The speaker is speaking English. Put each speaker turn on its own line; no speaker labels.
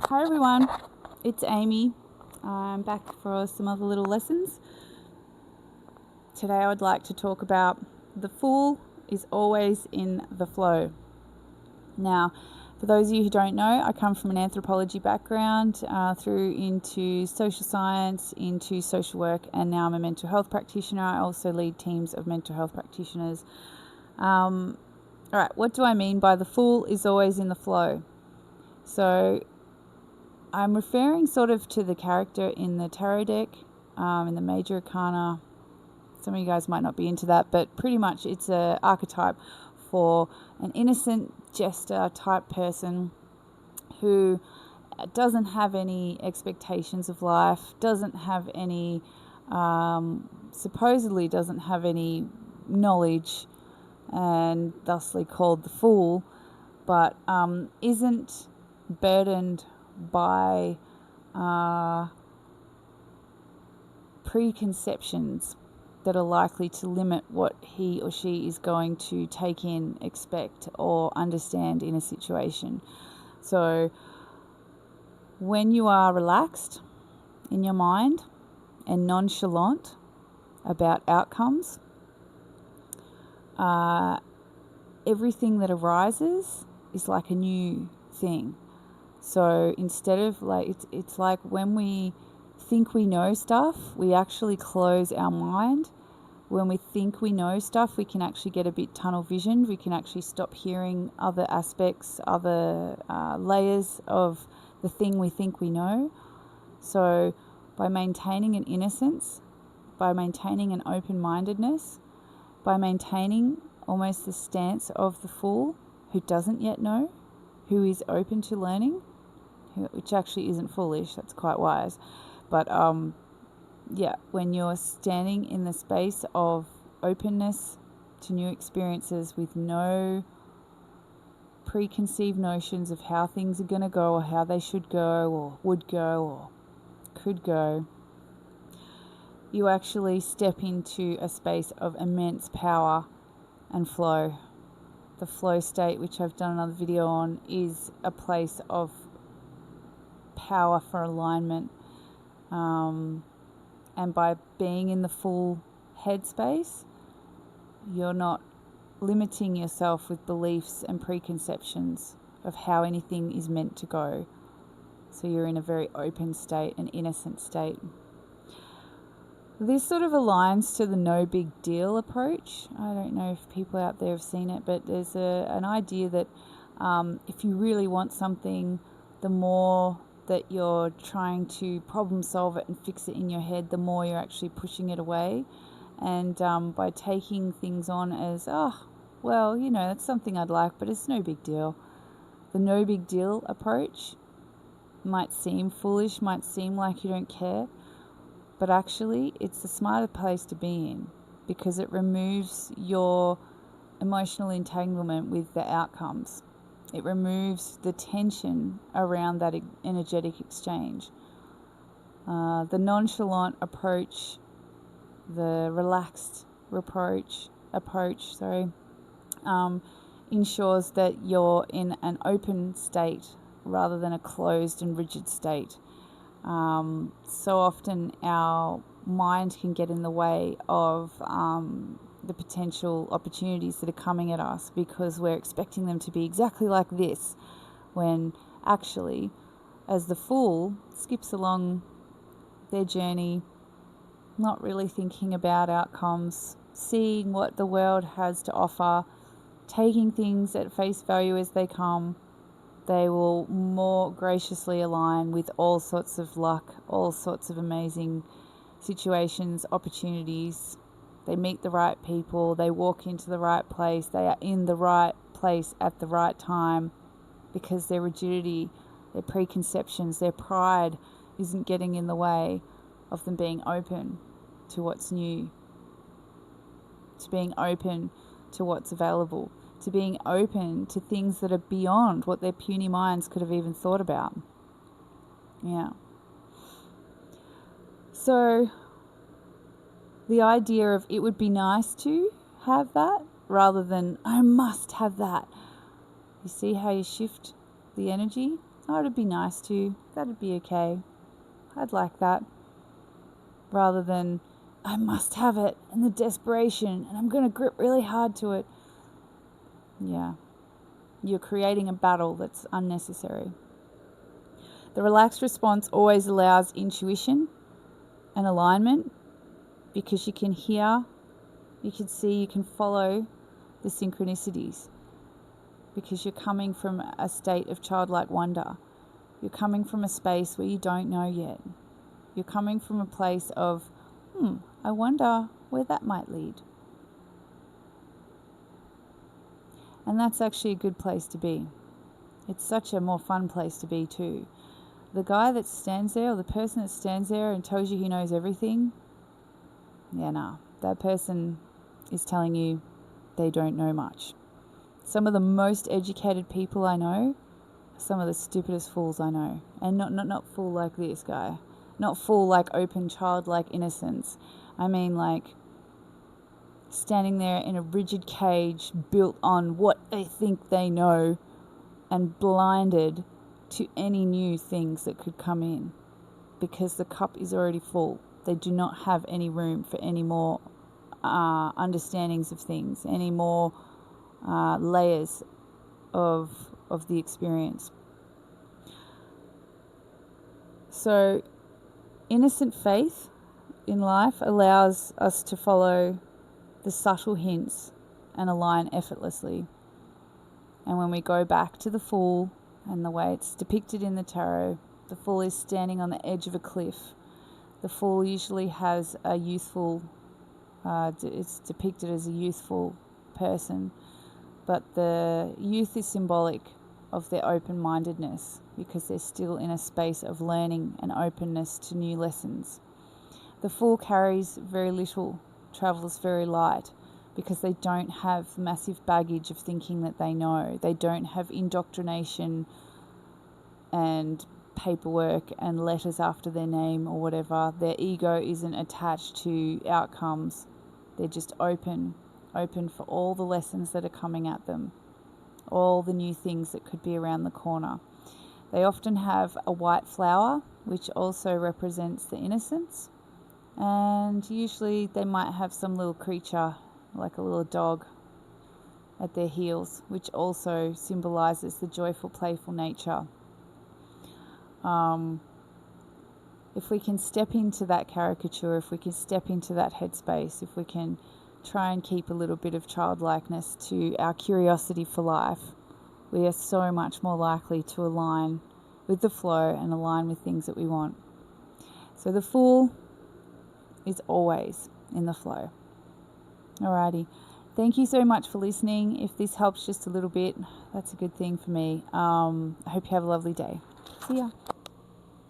Hi everyone, it's Amy. I'm back for some other little lessons. Today I would like to talk about the fool is always in the flow. Now, for those of you who don't know, I come from an anthropology background through into social science, into social work, and now I'm a mental health practitioner. I also lead teams of mental health practitioners. All right, what do I mean by the fool is always in the flow? So I'm referring sort of to the character in the tarot deck, in the major arcana. Some of you guys might not be into that, but pretty much it's an archetype for an innocent jester type person who doesn't have any expectations of life, doesn't have any, supposedly doesn't have any knowledge, and thusly called the fool, but isn't burdened by preconceptions that are likely to limit what he or she is going to take in, expect, or understand in a situation. So when you are relaxed in your mind and nonchalant about outcomes, everything that arises is like a new thing. So instead of like, it's like when we think we know stuff, we actually close our mind. When we think we know stuff, we can actually get a bit tunnel visioned. We can actually stop hearing other aspects, other layers of the thing we think we know. So by maintaining an innocence, by maintaining an open-mindedness, by maintaining almost the stance of the fool who doesn't yet know, who is open to learning, which actually isn't foolish, that's quite wise. But when you're standing in the space of openness to new experiences with no preconceived notions of how things are going to go or how they should go or would go or could go, you actually step into a space of immense power and flow. The flow state, which I've done another video on, is a place of power for alignment. And by being in the full headspace, you're not limiting yourself with beliefs and preconceptions of how anything is meant to go. So you're in a very open state, an innocent state. This sort of aligns to the no big deal approach. I don't know if people out there have seen it, but there's an idea that if you really want something, the more that you're trying to problem solve it and fix it in your head, the more you're actually pushing it away. And by taking things on as, that's something I'd like, but it's no big deal. The no big deal approach might seem foolish, might seem like you don't care, but actually it's the smarter place to be in, because it removes your emotional entanglement with the outcomes. It removes the tension around that energetic exchange. The nonchalant approach, the relaxed approach, ensures that you're in an open state rather than a closed and rigid state. So often our mind can get in the way of the potential opportunities that are coming at us because we're expecting them to be exactly like this, when actually, as the fool skips along their journey, not really thinking about outcomes, seeing what the world has to offer, taking things at face value as they come, they will more graciously align with all sorts of luck, all sorts of amazing situations, opportunities. They meet the right people, they walk into the right place, they are in the right place at the right time, because their rigidity, their preconceptions, their pride isn't getting in the way of them being open to what's new, to being open to what's available, to being open to things that are beyond what their puny minds could have even thought about. Yeah. So the idea of it would be nice to have that rather than I must have that. You see how you shift the energy? Oh, it'd be nice to. That'd be okay. I'd like that. Rather than, I must have it, and the desperation, and I'm going to grip really hard to it. Yeah. You're creating a battle that's unnecessary. The relaxed response always allows intuition and alignment, because you can hear, you can see, you can follow the synchronicities, because you're coming from a state of childlike wonder. You're coming from a space where you don't know yet. You're coming from a place of, I wonder where that might lead. And that's actually a good place to be. It's such a more fun place to be too. The guy that stands there, or the person that stands there and tells you he knows everything, that person is telling you they don't know much. Some of the most educated people I know are some of the stupidest fools I know. And not fool like this guy. Not fool like open childlike innocence. I mean like standing there in a rigid cage built on what they think they know and blinded to any new things that could come in, because the cup is already full. They do not have any room for any more understandings of things, any more layers of the experience. So innocent faith in life allows us to follow the subtle hints and align effortlessly. And when we go back to the Fool and the way it's depicted in the tarot, the Fool is standing on the edge of a cliff. The Fool usually has a youthful, it's depicted as a youthful person, but the youth is symbolic of their open-mindedness, because they're still in a space of learning and openness to new lessons. The Fool carries very little, travels very light, because they don't have massive baggage of thinking that they know. They don't have indoctrination and paperwork and letters after their name or whatever. Their ego isn't attached to outcomes. They're just open for all the lessons that are coming at them, all the new things that could be around the corner. They often have a white flower, which also represents the innocence. And usually they might have some little creature, like a little dog, at their heels, which also symbolizes the joyful, playful nature. If we can step into that caricature, if we can step into that headspace, if we can try and keep a little bit of childlikeness to our curiosity for life, we are so much more likely to align with the flow and align with things that we want. So the Fool is always in the flow. Alrighty. Thank you so much for listening. If this helps just a little bit, that's a good thing for me. I hope you have a lovely day. See ya.